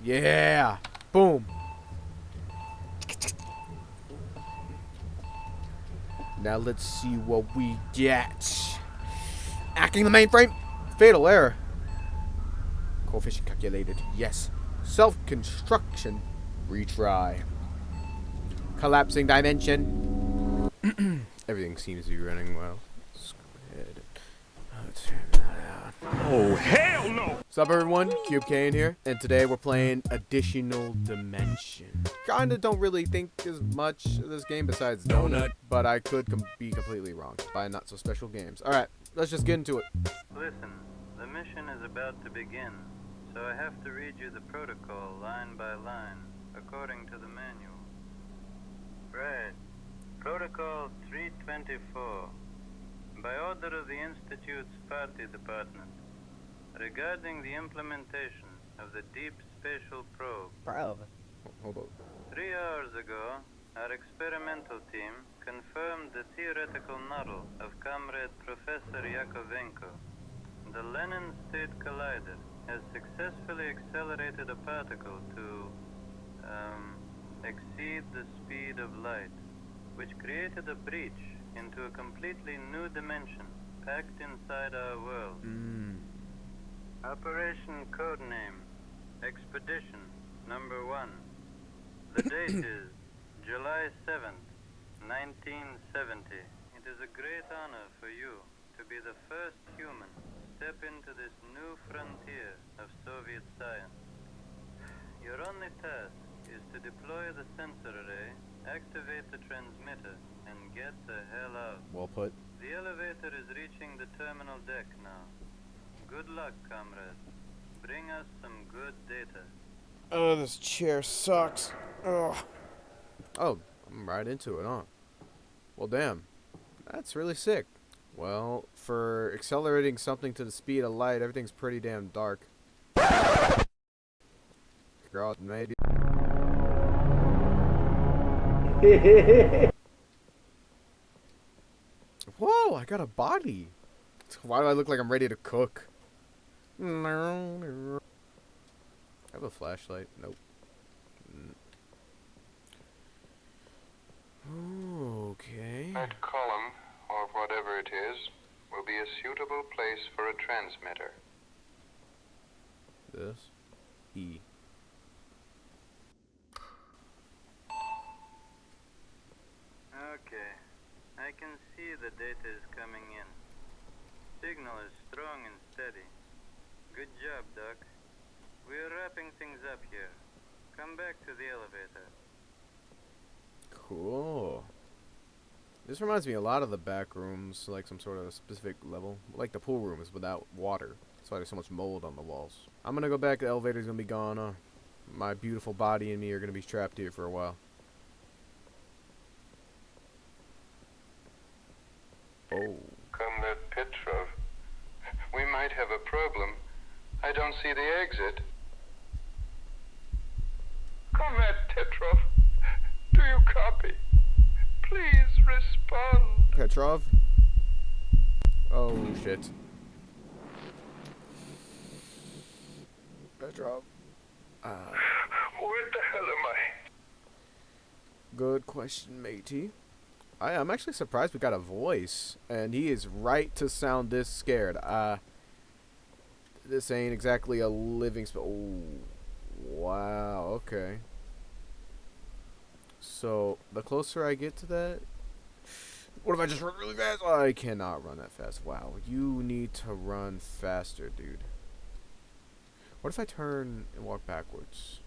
Yeah. Boom. Now let's see what we get. Hacking the mainframe. Fatal error. Coefficient calculated. Yes. Self-construction. Retry. Collapsing dimension. Everything seems to be running well. Let's go ahead. Let's turn that out. Oh, hell no! What's up, everyone? Cube Kane here, and today we're playing Additional Dimension. Kinda don't really think as much of this game besides Donut, but I could be completely wrong by not so special games. Alright, let's just get into it. Listen, the mission is about to begin, so I have to read you the protocol line by line, according to the manual. Right. Protocol 324. By order of the Institute's Party Department, regarding the implementation of the Deep Spatial Probe. Hold on. 3 hours ago, our experimental team confirmed the theoretical model of Comrade Professor Yakovenko. The Lenin State Collider has successfully accelerated a particle to, exceed the speed of light, which created a breach into a completely new dimension packed inside our world. Operation Codename Expedition Number 1. The date is July 7th, 1970. It is a great honor for you to be the first human to step into this new frontier of Soviet science. Your only task is to deploy the sensor array, activate the transmitter, and get the hell out. Well put. The elevator is reaching the terminal deck now. Good luck, comrades. Bring us some good data. Oh, this chair sucks. Ugh. Oh, I'm right into it, huh? Well, damn. That's really sick. Well, for accelerating something to the speed of light, everything's pretty damn dark. Girl, maybe. Whoa, I got a body. Why do I look like I'm ready to cook? I have a flashlight. Nope. Okay. That column, or whatever it is, will be a suitable place for a transmitter. This. E. Okay. I can see the data is coming in. Signal is strong and steady. Good job, Doc. We're wrapping things up here. Come back to the elevator. Cool. This reminds me a lot of the back rooms, like some sort of specific level. Like the pool room is without water. That's why there's so much mold on the walls. I'm gonna go back. The elevator's gonna be gone. My beautiful body and me are gonna be trapped here for a while. Oh. Comrade Petrov, we might have a problem. I don't see the exit. Comrade Petrov, do you copy? Please respond. Petrov? Oh, shit. Petrov. Where the hell am I? Good question, matey. I'm actually surprised we got a voice, and he is right to sound this scared. This ain't exactly a living oh, wow, okay. So, the closer I get to that... What if I just run really fast? Oh, I cannot run that fast. Wow, you need to run faster, dude. What if I turn and walk backwards?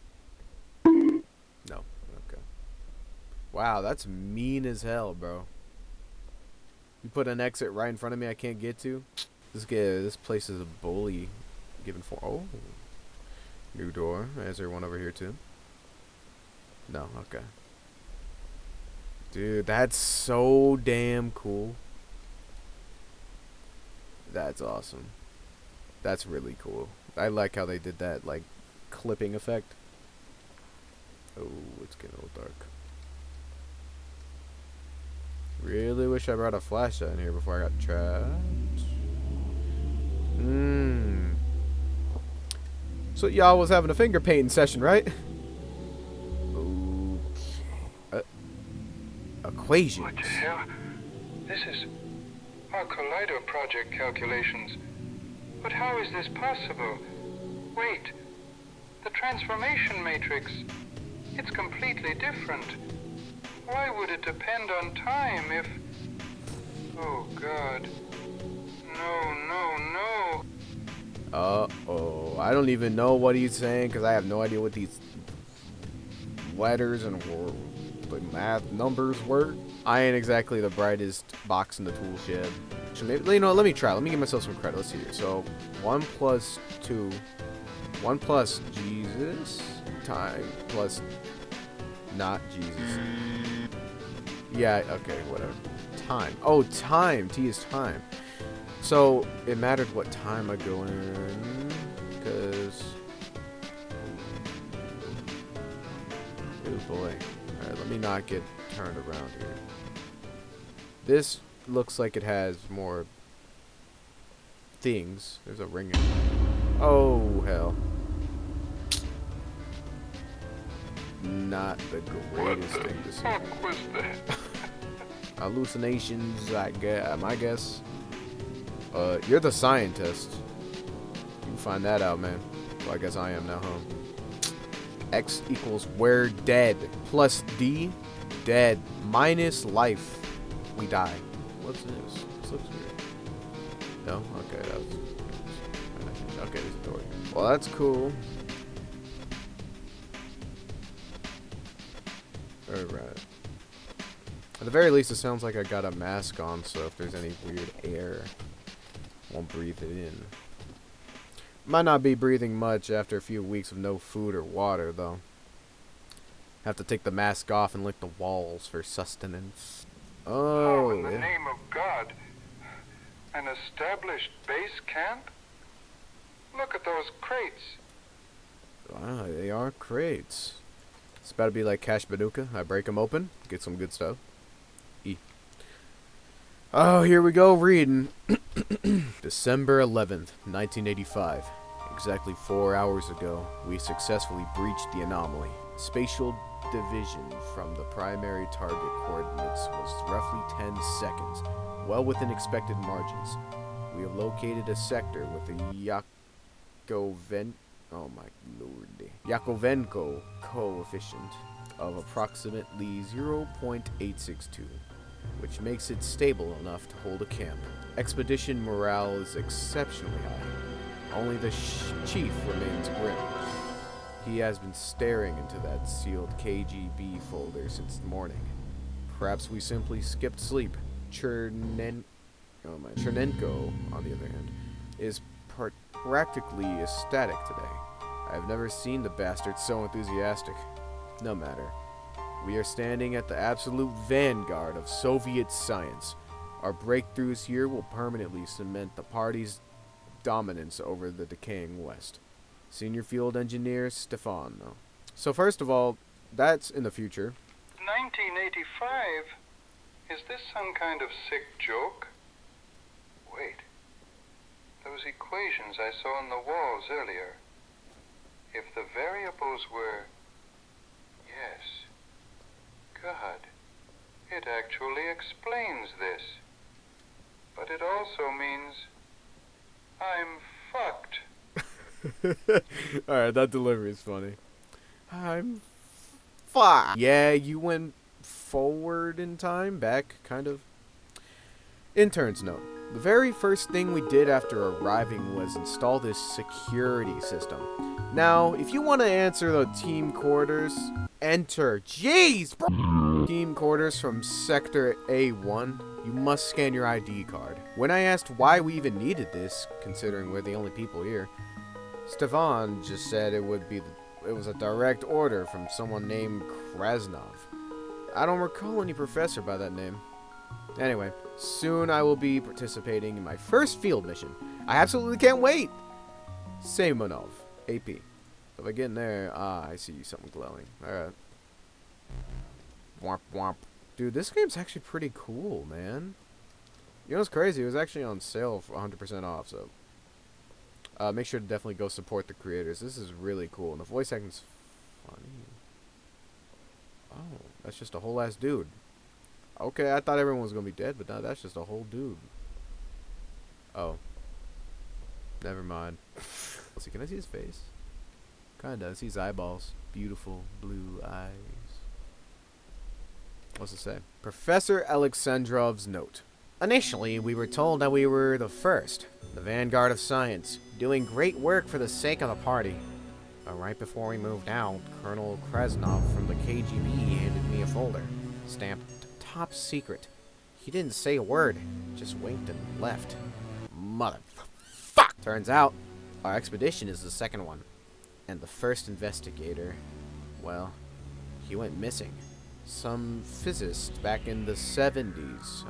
No. Okay. Wow, that's mean as hell, bro. You put an exit right in front of me I can't get to? This place is a bully. Given for... Oh. New door. Is there one over here, too? No, okay. Dude, that's so damn cool. That's awesome. That's really cool. I like how they did that, like, clipping effect. Oh, it's getting a little dark. Really wish I brought a flashlight in here before I got trapped. So y'all was having a finger painting session, right? Okay. Equations. What the hell? This is our Collider project calculations. But how is this possible? Wait. The transformation matrix. It's completely different. Why would it depend on time if... Oh, God. No, no, no. Uh-oh. I don't even know what he's saying because I have no idea what these letters and the math numbers were. I ain't exactly the brightest box in the tool shed. So maybe, you know, let me try. Let me give myself some credit. Let's see here. So 1 plus 2. 1 plus Jesus time plus not Jesus. Yeah, okay, whatever. Time. Oh, time. T is time. So it mattered what time I go in, because... Oh boy. Alright, let me not get turned around here. This looks like it has more things. There's a ring in it. Oh, hell. Not the greatest thing to see. What was that? Hallucinations, I guess. My guess. You're the scientist. You can find that out, man. Well, I guess I am now, huh? X equals we're dead. Plus D, dead. Minus life, we die. What's this? This looks weird. No? Okay, that was... Okay, there's a door. Well, that's cool. Alright. At the very least, it sounds like I got a mask on, so if there's any weird air, won't breathe it in. Might not be breathing much after a few weeks of no food or water, though. Have to take the mask off and lick the walls for sustenance. Oh, In the yeah. name of God. An established base camp? Look at those crates. Wow, they are crates. It's about to be like Cash Banuka. I break them open, get some good stuff. Oh, here we go, reading. December 11th, 1985. Exactly 4 hours ago, we successfully breached the anomaly. Spatial division from the primary target coordinates was roughly 10 seconds, well within expected margins. We have located a sector with a Yakovenko coefficient of approximately 0.862. which makes it stable enough to hold a camp. Expedition morale is exceptionally high. Only the chief remains grim. He has been staring into that sealed KGB folder since the morning. Perhaps we simply skipped sleep. Chernenko, on the other hand, is practically ecstatic today. I have never seen the bastard so enthusiastic. No matter. We are standing at the absolute vanguard of Soviet science. Our breakthroughs here will permanently cement the party's dominance over the decaying West. Senior Field Engineer Stefano. So first of all, that's in the future. 1985? Is this some kind of sick joke? Wait. Those equations I saw on the walls earlier. If the variables were... Yes. God. It actually explains this. But it also means... I'm fucked. Alright, that delivery is funny. I'm fucked. Yeah, you went forward in time, back, kind of. Intern's note. The very first thing we did after arriving was install this security system. Now, if you want to answer the team quarters, enter. Jeez, bro! Team quarters from Sector A1, you must scan your ID card. When I asked why we even needed this, considering we're the only people here, Stefan just said it was a direct order from someone named Krasnov. I don't recall any professor by that name. Anyway, soon I will be participating in my first field mission. I absolutely can't wait! Semenov, AP. So if I get in there, I see something glowing. Alright. Womp womp. Dude, this game's actually pretty cool, man. You know what's crazy? It was actually on sale for 100% off, so... Make sure to definitely go support the creators. This is really cool, and the voice acting's funny. Oh, that's just a whole ass dude. Okay, I thought everyone was gonna be dead, but no, that's just a whole dude. Oh, never mind. Let's see, can I see his face? Kinda. I see his eyeballs. Beautiful blue eyes. What's it say? Professor Alexandrov's note. Initially, we were told that we were the first, the vanguard of science, doing great work for the sake of the party. But right before we moved out, Colonel Krasnov from the KGB handed me a folder, stamped top secret. He didn't say a word, just winked and left. Motherfuck! Turns out, our expedition is the second one. And the first investigator, well, he went missing. Some physicist back in the 70s.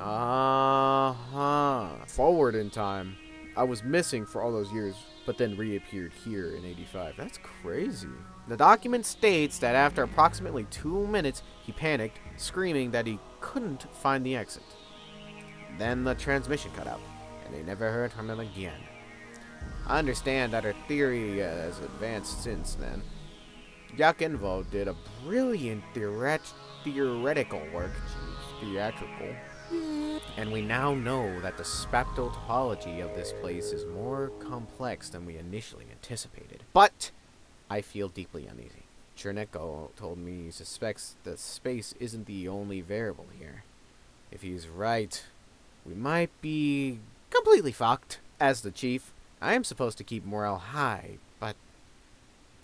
Forward in time. I was missing for all those years, but then reappeared here in 85. That's crazy. The document states that after approximately 2 minutes, he panicked, screaming that he couldn't find the exit. Then the transmission cut out, and they never heard from him again. I understand that our theory has advanced since then. Yakinvo did a brilliant theoretical work, theatrical, and we now know that the spectral topology of this place is more complex than we initially anticipated. But I feel deeply uneasy. Chernenko told me he suspects that space isn't the only variable here. If he's right, we might be completely fucked. As the chief, I am supposed to keep morale high, but...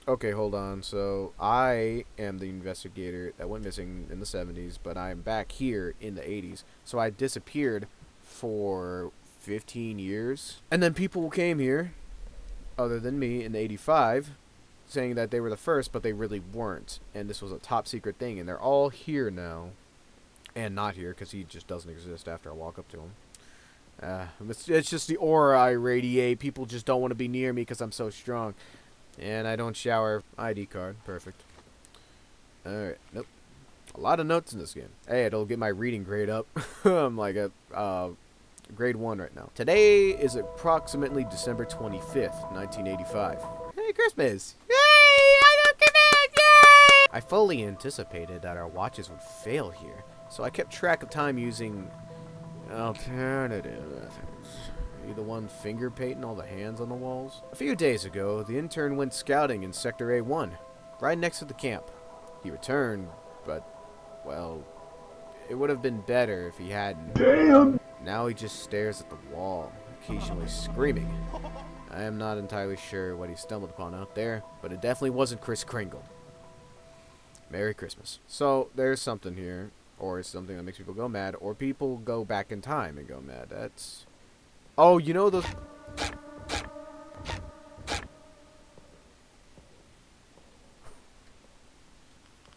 Okay, hold on. So, I am the investigator that went missing in the 70s, but I'm back here in the 80s. So I disappeared for 15 years. And then people came here, other than me, in 85, saying that they were the first, but they really weren't. And this was a top secret thing, and they're all here now. And not here, because he just doesn't exist after I walk up to him. It's just the aura I radiate. People just don't want to be near me because I'm so strong. And I don't shower. ID card. Perfect. Alright. Nope. A lot of notes in this game. Hey, it'll get my reading grade up. I'm like at grade 1 right now. Today is approximately December 25th, 1985. Hey, Christmas! Yay! I don't connect! Yay! I fully anticipated that our watches would fail here, so I kept track of time using alternative methods. You the one finger painting all the hands on the walls? A few days ago, the intern went scouting in Sector A1, right next to the camp. He returned, but, well, it would have been better if he hadn't. Damn! Now he just stares at the wall, occasionally screaming. I am not entirely sure what he stumbled upon out there, but it definitely wasn't Kris Kringle. Merry Christmas. So, there's something here. Or something that makes people go mad, or people go back in time and go mad. That's... Oh, you know those...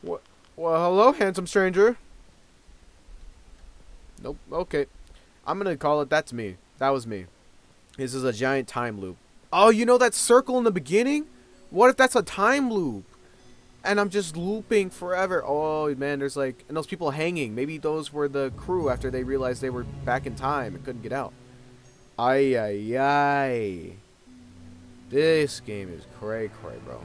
What? Well, hello, handsome stranger. Nope, okay. I'm gonna call it that's me. That was me. This is a giant time loop. Oh, you know that circle in the beginning? What if that's a time loop? And I'm just looping forever. Oh, man, there's like... And those people hanging. Maybe those were the crew after they realized they were back in time and couldn't get out. Ay, ay, ay. This game is cray, bro.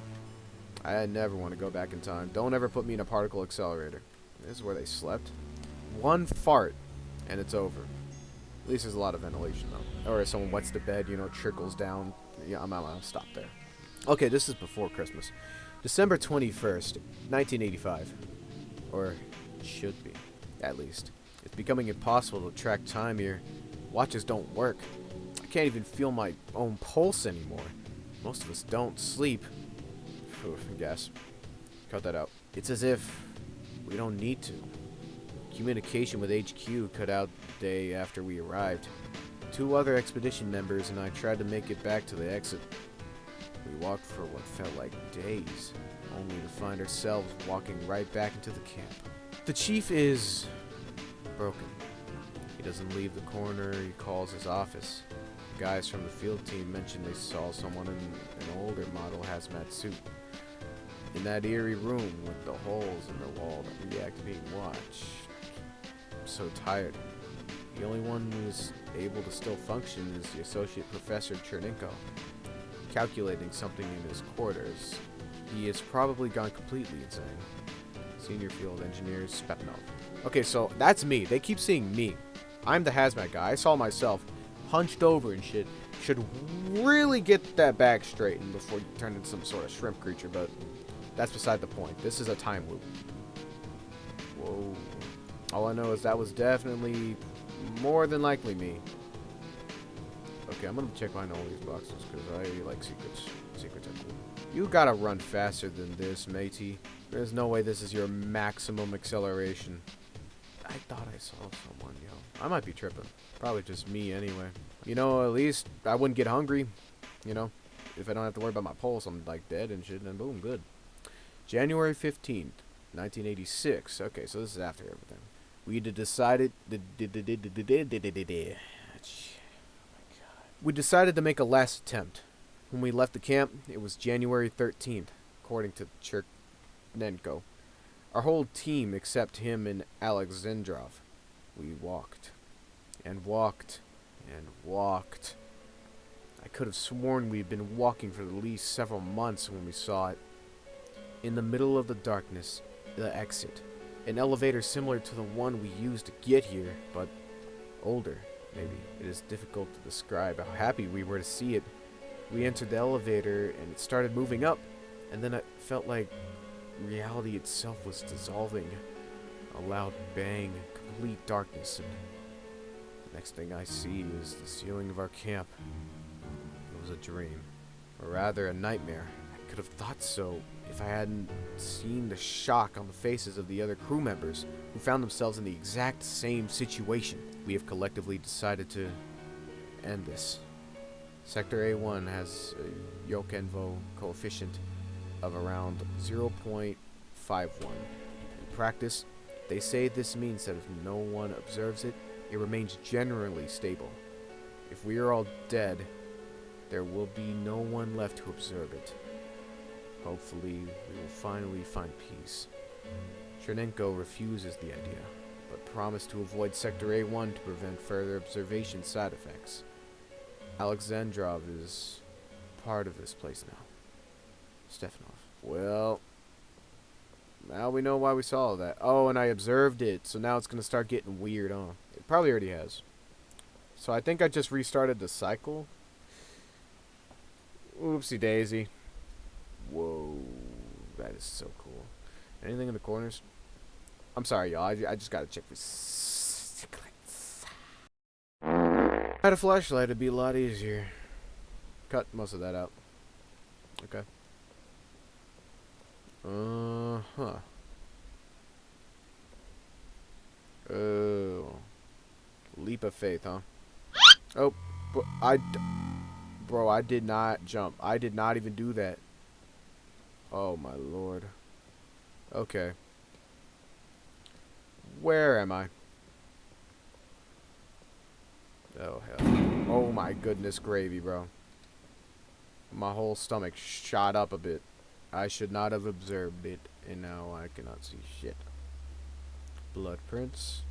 I never want to go back in time. Don't ever put me in a particle accelerator. This is where they slept. One fart, and it's over. At least there's a lot of ventilation, though. Or if someone wets the bed, you know, trickles down. Yeah, I'm stop there. Okay, this is before Christmas. December 21st, 1985. Or it should be, at least. It's becoming impossible to track time here. Watches don't work. I can't even feel my own pulse anymore. Most of us don't sleep. Oof, I guess. Cut that out. It's as if we don't need to. Communication with HQ cut out the day after we arrived. 2 other expedition members and I tried to make it back to the exit. We walked for what felt like days, only to find ourselves walking right back into the camp. The chief is broken. He doesn't leave the corner, he calls his office. The guys from the field team mentioned they saw someone in an older model hazmat suit. In that eerie room with the holes in the wall that react being watched. I'm so tired. The only one who is able to still function is the associate professor Chernenko. calculating something in his quarters. He has probably gone completely insane. Senior Field Engineer Spepnov. Okay, so that's me. They keep seeing me. I'm the hazmat guy. I saw myself hunched over and shit. Should really get that back straightened before you turn into some sort of shrimp creature, but that's beside the point. This is a time loop. Whoa. All I know is that was definitely more than likely me. Okay, I'm gonna check behind all these boxes because I like secrets. Secrets are cool. You gotta run faster than this, matey. There's no way this is your maximum acceleration. I thought I saw someone, yo. I might be tripping. Probably just me anyway. You know, at least I wouldn't get hungry. You know, if I don't have to worry about my pulse, I'm like dead and shit, and boom, good. January 15th, 1986. Okay, so this is after everything. We decided. We decided to make a last attempt. When we left the camp, it was January 13th, according to Chernenko. Our whole team, except him and Alexandrov. We walked. And walked. And walked. I could have sworn we'd been walking for at least several months when we saw it. In the middle of the darkness, the exit. An elevator similar to the one we used to get here, but older, maybe. It is difficult to describe how happy we were to see it. We entered the elevator and it started moving up, and then it felt like reality itself was dissolving. A loud bang, complete darkness, and the next thing I see is the ceiling of our camp. It was a dream, or rather a nightmare. I could have thought so if I hadn't seen the shock on the faces of the other crew members who found themselves in the exact same situation. We have collectively decided to end this. Sector A1 has a Yokenvo coefficient of around 0.51. In practice, they say this means that if no one observes it, it remains generally stable. If we are all dead, there will be no one left to observe it. Hopefully, we will finally find peace. Chernenko refuses the idea, but promised to avoid Sector A1 to prevent further observation side effects. Alexandrov is part of this place now. Stefanov. Well, now we know why we saw that. Oh, and I observed it, so now it's going to start getting weird, huh? It probably already has. So I think I just restarted the cycle. Oopsie daisy. Whoa, that is so cool. Anything in the corners? I'm sorry, y'all. I just gotta check for secrets. Had a flashlight, it'd be a lot easier. Cut most of that out. Okay. Huh. Oh. Leap of faith, huh? Oh, bro, I did not jump. I did not even do that. Oh my lord. Okay. Where am I? Oh hell. Oh my goodness gravy, bro. My whole stomach shot up a bit. I should not have observed it, and now I cannot see shit. Blood prints.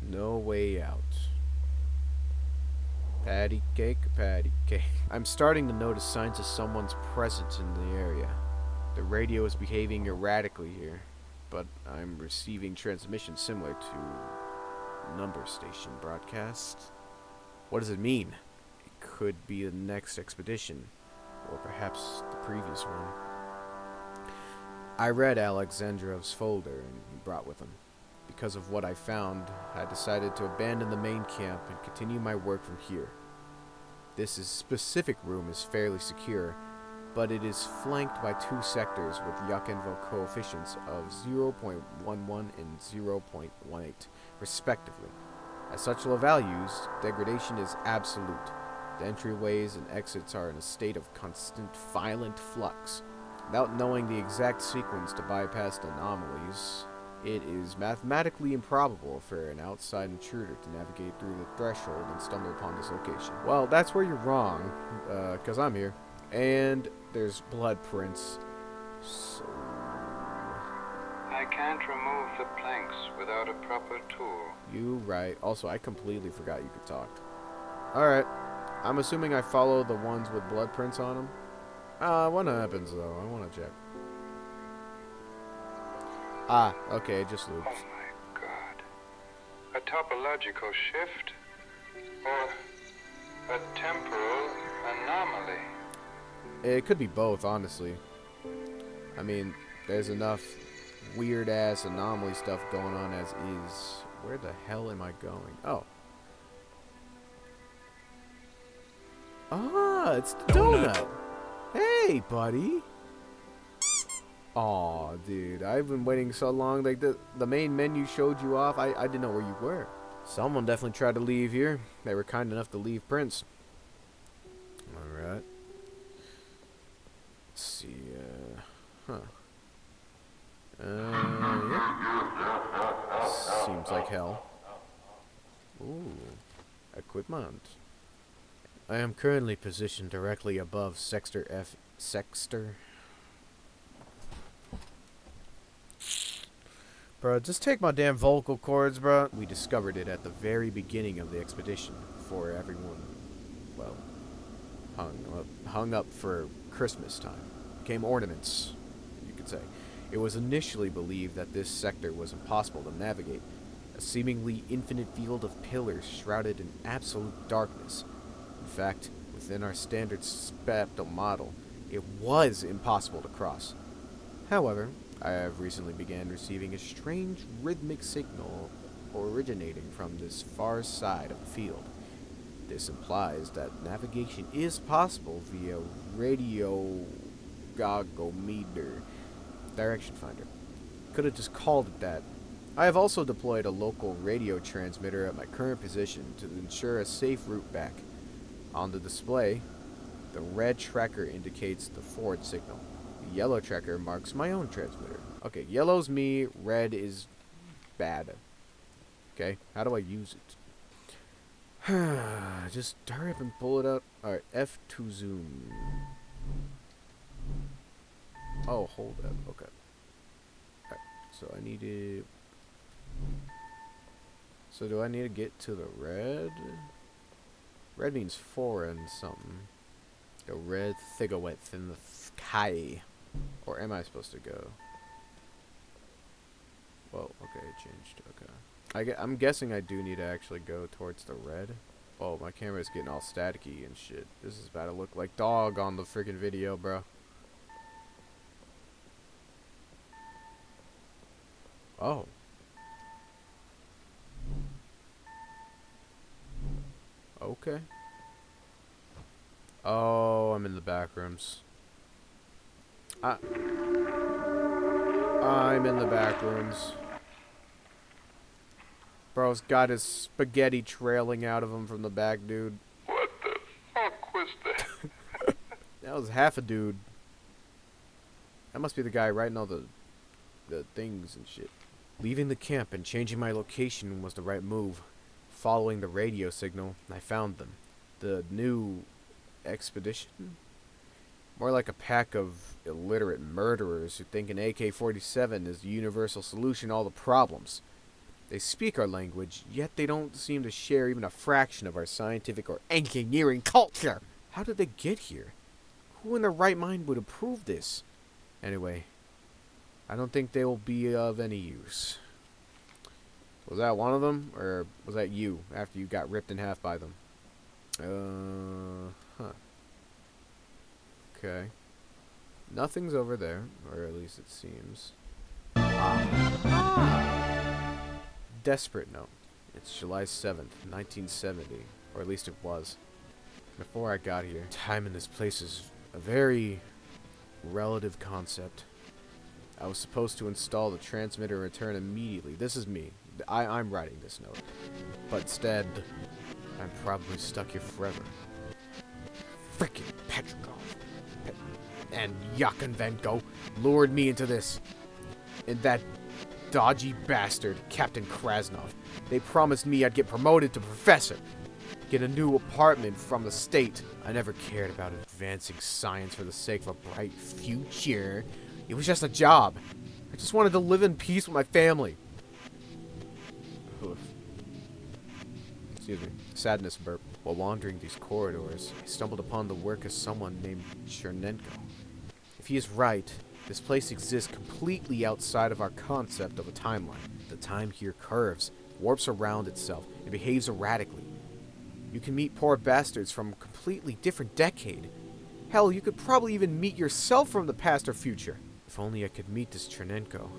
No way out. Patty cake, patty cake. I'm starting to notice signs of someone's presence in the area. The radio is behaving erratically here, but I'm receiving transmissions similar to number station broadcasts. What does it mean? It could be the next expedition, or perhaps the previous one. I read Alexandrov's folder and he brought with him. Because of what I found, I decided to abandon the main camp and continue my work from here. This specific room is fairly secure, but it is flanked by two sectors with Yakenvo coefficients of 0.11 and 0.18, respectively. At such low values, degradation is absolute. The entryways and exits are in a state of constant, violent flux. Without knowing the exact sequence to bypass the anomalies, it is mathematically improbable for an outside intruder to navigate through the threshold and stumble upon this location. Well, that's where you're wrong, because I'm here. And there's blood prints. So I can't remove the planks without a proper tool. you right. Also, I completely forgot you could talk. Alright. I'm assuming I follow the ones with blood prints on them. What happens though? I want to check. Ah, okay, it just Oh loops. my god. A topological shift? Or a temporal anomaly? It could be both, honestly. I mean, there's enough weird-ass anomaly stuff going on as is. Where the hell am I going? Oh. Ah, it's the donut. Hey, buddy. Aw, dude. I've been waiting so long. Like, the main menu showed you off. I didn't know where you were. Someone definitely tried to leave here. They were kind enough to leave prints. Alright. Let's see, huh. Yeah. Seems like hell. Ooh. Equipment. I am currently positioned directly above Sector F. Sector? Bro, just take my damn vocal cords, bro. We discovered it at the very beginning of the expedition, before everyone, well, hung up for Christmas time. Became ornaments, you could say. It was initially believed that this sector was impossible to navigate, a seemingly infinite field of pillars shrouded in absolute darkness. In fact, within our standard spectral model, it was impossible to cross. However, I have recently began receiving a strange rhythmic signal originating from this far side of the field. This implies that navigation is possible via radiogogometer, direction finder. Could have just called it that. I have also deployed a local radio transmitter at my current position to ensure a safe route back. On the display, the red tracker indicates the forward signal. The yellow tracker marks my own transmitter. Okay, yellow's me, red is bad. Okay, how do I use it? Just hurry up and pull it up. Alright, F to zoom. Oh, hold up. Okay. Alright, so I need to... So do I need to get to the red? Red means foreign something. A red cigarette in the sky. Or am I supposed to go? Well, okay, it changed. Okay. I'm guessing I do need to actually go towards the red. Oh, my camera's getting all staticky and shit. This is about to look like dog on the freaking video, bro. Oh. Okay. Oh, I'm in the back rooms. I'm in the back rooms. Bro's got his spaghetti trailing out of him from the back, dude. What the fuck was that? That was half a dude. That must be the guy writing all the things and shit. Leaving the camp and changing my location was the right move. Following the radio signal, I found them. The new expedition? More like a pack of illiterate murderers who think an AK-47 is the universal solution to all the problems. They speak our language, yet they don't seem to share even a fraction of our scientific or engineering culture. How did they get here? Who in their right mind would approve this? Anyway, I don't think they will be of any use. Was that one of them, or was that you after you got ripped in half by them? Huh. Okay. Nothing's over there, or at least it seems. Desperate note. It's July 7th, 1970, or at least it was. Before I got here, time in this place is a very relative concept. I was supposed to install the transmitter and return immediately. This is me. I'm writing this note. But instead, I'm probably stuck here forever. Frickin' Petrikov and Yakin Van Gogh lured me into this. And that dodgy bastard, Captain Krasnov. They promised me I'd get promoted to professor. Get a new apartment from the state. I never cared about advancing science for the sake of a bright future. It was just a job. I just wanted to live in peace with my family. Oof. Excuse me. Sadness burp. While wandering these corridors, I stumbled upon the work of someone named Chernenko. If he is right, this place exists completely outside of our concept of a timeline. The time here curves, warps around itself, and behaves erratically. You can meet poor bastards from a completely different decade. Hell, you could probably even meet yourself from the past or future. If only I could meet this Chernenko,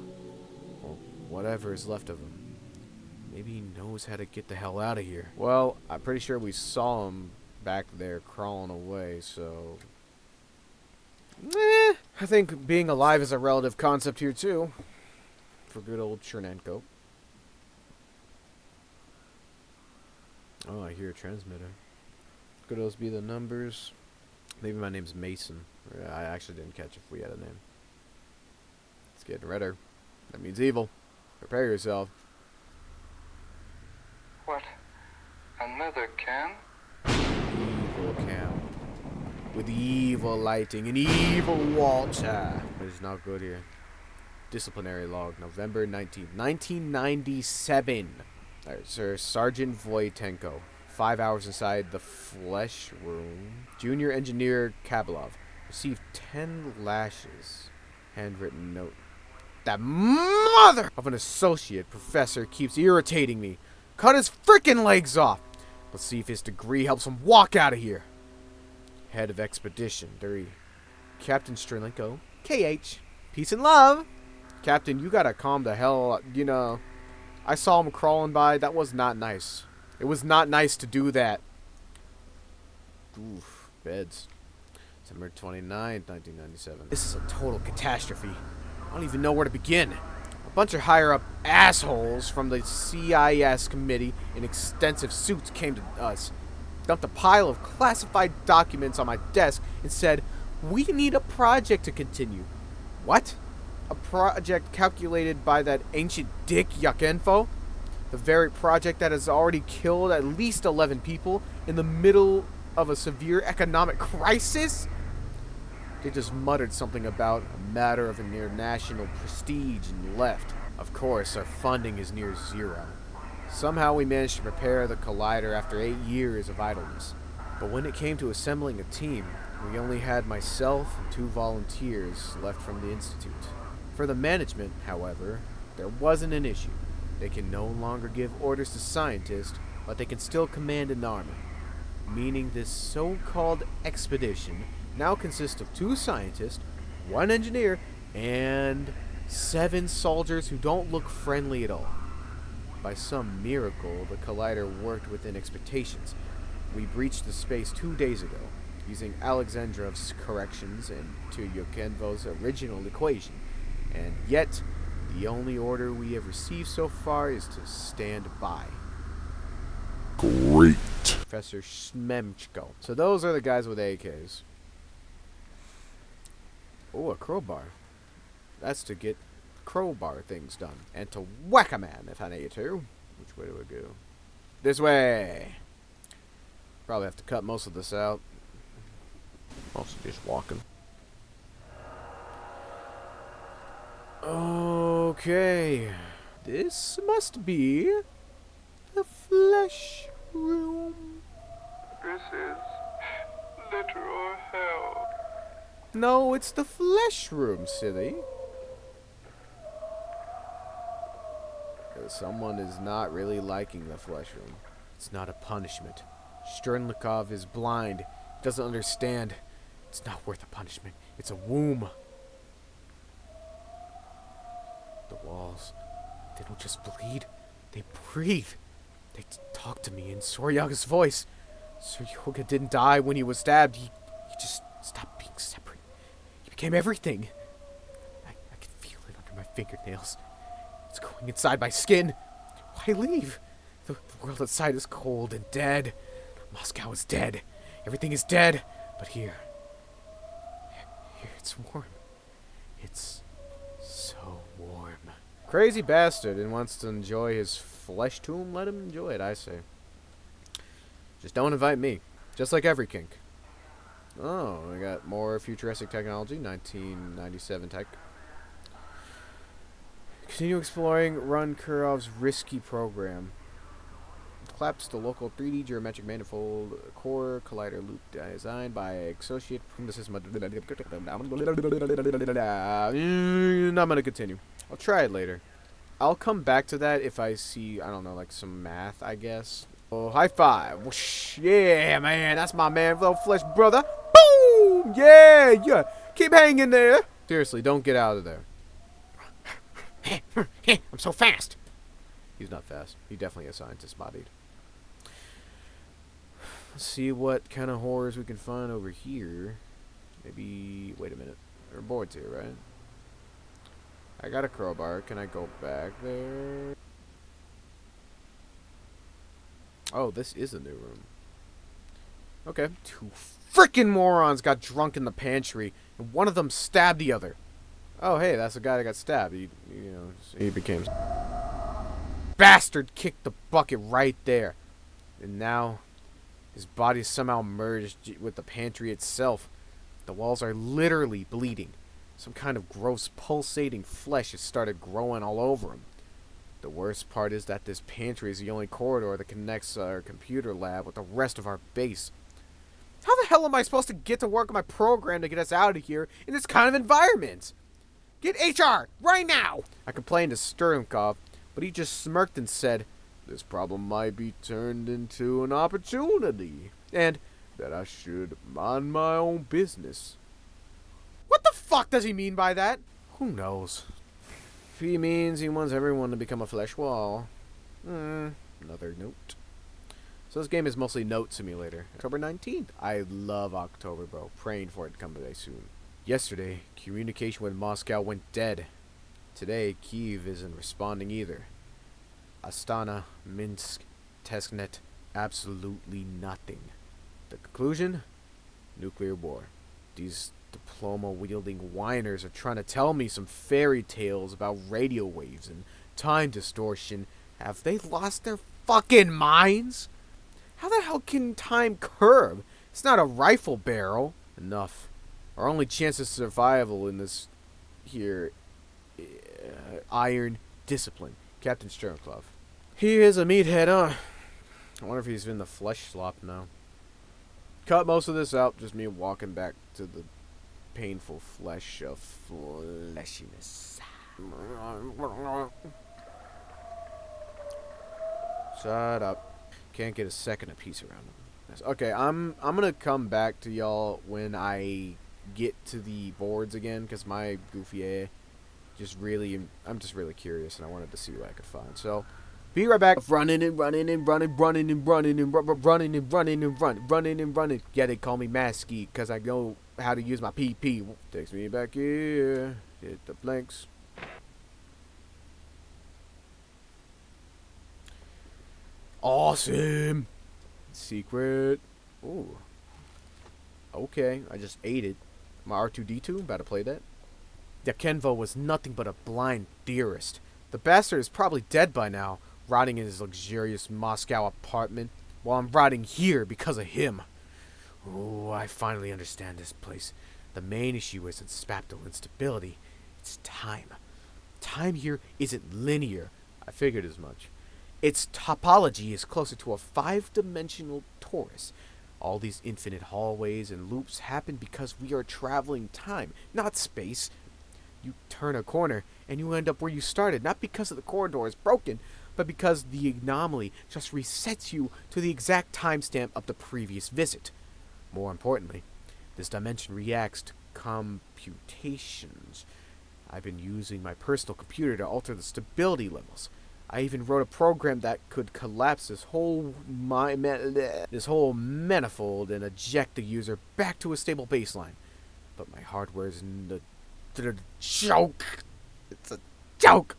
or whatever is left of him. Maybe he knows how to get the hell out of here. Well, I'm pretty sure we saw him back there crawling away, so... I think being alive is a relative concept here, too. For good old Chernenko. Oh, I hear a transmitter. Could those be the numbers? Maybe my name's Mason. I actually didn't catch if we had a name. It's getting redder. That means evil. Prepare yourself. What? Another can? Evil camp. With evil lighting and evil water. But it's not good here. Disciplinary log, November 19th, 1997. Alright, Sir Sergeant Voitenko. 5 hours inside the flesh room. Junior Engineer Kabalov. Received 10 lashes. Handwritten note. That mother of an associate professor keeps irritating me. Cut his freaking legs off. Let's see if his degree helps him walk out of here. Head of Expedition 3. Captain Strzelenko. KH. Peace and love. Captain, you gotta calm the hell up. You know, I saw him crawling by. That was not nice. It was not nice to do that. Oof. Beds. December 29th, 1997. This is a total catastrophe. I don't even know where to begin. A bunch of higher-up assholes from the CIS committee in extensive suits came to us, dumped a pile of classified documents on my desk, and said, "We need a project to continue." What? A project calculated by that ancient dick Yakenfo? The very project that has already killed at least 11 people in the middle of a severe economic crisis? They just muttered something about a matter of international prestige and left. Of course, our funding is near zero. Somehow we managed to prepare the collider after 8 years of idleness. But when it came to assembling a team, we only had myself and 2 volunteers left from the institute. For the management, however, there wasn't an issue. They can no longer give orders to scientists, but they can still command an army. Meaning this so-called expedition now consists of 2 scientists, 1 engineer, and 7 soldiers who don't look friendly at all. By some miracle, the collider worked within expectations. We breached the space 2 days ago, using Alexandrov's corrections and to Yokenvo's original equation. And yet, the only order we have received so far is to stand by. Great. Professor Shmemchko. So those are the guys with AKs. Oh, a crowbar. That's to get crowbar things done. And to whack a man if I need to. Which way do I go? This way. Probably have to cut most of this out. Also just walking. Okay. This must be the flesh room. This is literal hell. No, it's the flesh room, silly. Someone is not really liking the flesh room. It's not a punishment. Sternlikov is blind. He doesn't understand. It's not worth a punishment. It's a womb. The walls, they don't just bleed. They breathe. They talk to me in Soryaga's voice. Soryaga didn't die when he was stabbed. He just stopped being separate. He became everything. I can feel it under my fingernails. It's going inside my skin. Why leave? The world outside is cold and dead. Moscow is dead. Everything is dead. But here it's warm. It's so warm. Crazy bastard and wants to enjoy his flesh tomb. Let him enjoy it, I say. Just don't invite me. Just like every kink. Oh, we got more futuristic technology. 1997 tech. Continue exploring Run Kurov's risky program. collapse the local 3D geometric manifold core collider loop designed by associate from the system. Not gonna continue. I'll try it later. I'll come back to that if I see, I don't know, like some math, I guess. Oh, high five. Whoosh. Yeah, man. That's my man, little flesh brother. Boom! Yeah, yeah. Keep hanging there. Seriously, don't get out of there. I'm so fast. He's not fast. He definitely is scientist bodied. Let's see what kind of horrors we can find over here. Maybe, wait a minute. There are boards here, right? I got a crowbar. Can I go back there? Oh, this is a new room. Okay. Two freaking morons got drunk in the pantry, and one of them stabbed the other. Oh, hey, that's the guy that got stabbed. He became... Bastard kicked the bucket right there. And now, his body is somehow merged with the pantry itself. The walls are literally bleeding. Some kind of gross pulsating flesh has started growing all over him. The worst part is that this pantry is the only corridor that connects our computer lab with the rest of our base. How the hell am I supposed to get to work on my program to get us out of here in this kind of environment? Get HR, right now! I complained to Sturmkov, but he just smirked and said, this problem might be turned into an opportunity, and that I should mind my own business. What the fuck does he mean by that? Who knows? He means he wants everyone to become a flesh wall. Another note. So this game is mostly Note Simulator. October 19th. I love October, bro. Praying for it to come today soon. Yesterday, communication with Moscow went dead. Today, Kyiv isn't responding either. Astana, Minsk, Tesknet, absolutely nothing. The conclusion? Nuclear war. These diploma-wielding whiners are trying to tell me some fairy tales about radio waves and time distortion. Have they lost their fucking minds? How the hell can time curve? It's not a rifle barrel. Enough. Our only chance of survival in this here iron discipline. Captain Sternklov. He is a meathead, huh? I wonder if he's in the flesh slop now. Cut most of this out, just me walking back to the painful flesh of fleshiness. Shut up. Can't get a second apiece around him. Okay, I'm gonna come back to y'all when I get to the boards again, because my goofy I'm just really curious, and I wanted to see what I could find. So, be right back. Running and running and running, running and running and running and running and running and running. Yeah, they call me Masky because I know how to use my PP. Takes me back here. Hit the blanks. Awesome. Secret. Ooh. Okay, I just ate it. My R2-D2, about to play that. Yakenvo was nothing but a blind theorist. The bastard is probably dead by now, rotting in his luxurious Moscow apartment, while I'm rotting here because of him. Oh, I finally understand this place. The main issue isn't spatial instability, it's time. Time here isn't linear. I figured as much. Its topology is closer to a 5-dimensional torus. All these infinite hallways and loops happen because we are traveling time, not space. You turn a corner, and you end up where you started, not because the corridor is broken, but because the anomaly just resets you to the exact timestamp of the previous visit. More importantly, this dimension reacts to computations. I've been using my personal computer to alter the stability levels. I even wrote a program that could collapse this whole manifold and eject the user back to a stable baseline. But my hardware is a joke. It's a joke.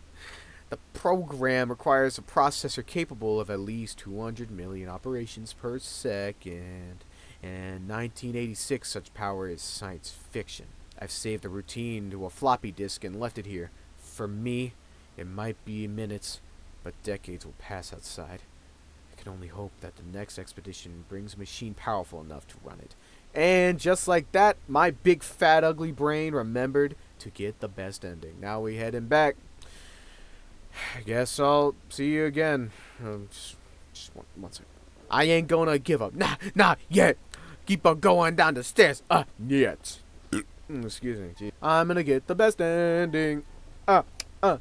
The program requires a processor capable of at least 200 million operations per second. And 1986 such power is science fiction. I've saved the routine to a floppy disk and left it here. For me, it might be minutes, but decades will pass outside. I can only hope that the next expedition brings a machine powerful enough to run it. And just like that, my big fat ugly brain remembered to get the best ending. Now we heading back. I guess I'll see you again. Just one second. I ain't gonna give up. Not yet. Keep on going down the stairs. Yet. Excuse me. Gee. I'm gonna get the best ending. Yeah. Yeah.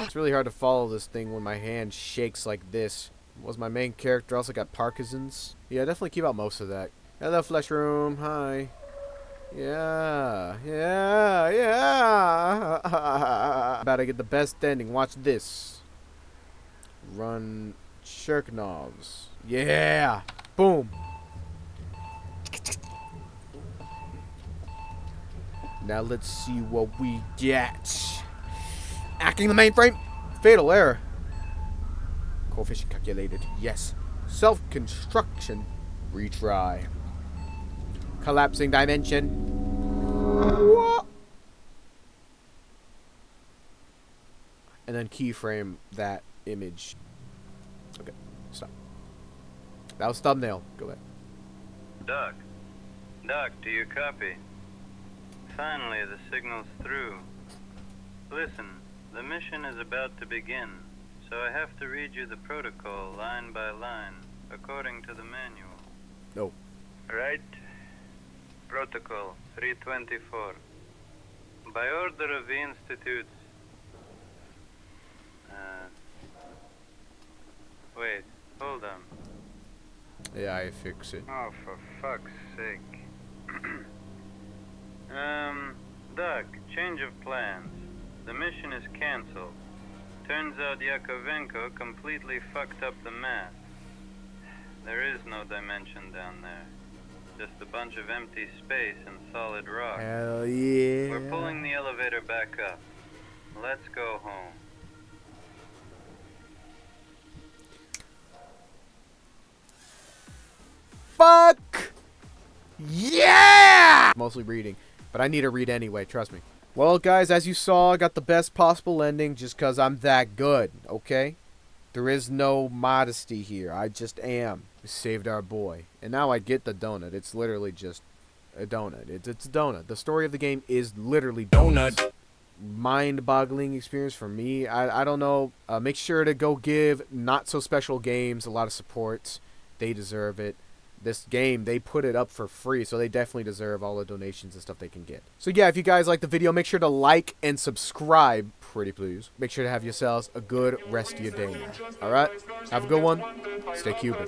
It's really hard to follow this thing when my hand shakes like this. Was my main character also got Parkinson's? Yeah, definitely keep out most of that. Hello, Flesh Room. Hi. Yeah. About to get the best ending. Watch this. Run Shirknovs. Yeah. Boom. Now let's see what we get. Hacking the mainframe. Fatal error. Coefficient calculated. Yes. Self-construction. Retry. Collapsing dimension. What? And then keyframe that image. Okay. Stop. That was thumbnail. Go back. Doc, do you copy? Finally, the signal's through. Listen, the mission is about to begin, so I have to read you the protocol line by line, according to the manual. No. Right? Protocol 324. By order of the Institute's... Wait, hold on. Yeah, I fix it. Oh, for fuck's sake. Doc, change of plans. The mission is cancelled. Turns out Yakovenko completely fucked up the math. There is no dimension down there. Just a bunch of empty space and solid rock. Hell yeah. We're pulling the elevator back up. Let's go home. Fuck yeah! Mostly reading, but I need to read anyway, trust me. Well, guys, as you saw, I got the best possible ending just because I'm that good, okay? There is no modesty here. I just am. We saved our boy. And now I get the donut. It's literally just a donut. It's a donut. The story of the game is literally donut. Mind-boggling experience for me. I don't know. Make sure to go give Not So Special Games a lot of support. They deserve it. This game, they put it up for free, so they definitely deserve all the donations and stuff they can get. So yeah, if you guys like the video, make sure to like and subscribe, pretty please. Make sure to have yourselves a good rest of your day. Alright? Have a good one. Stay Cuban.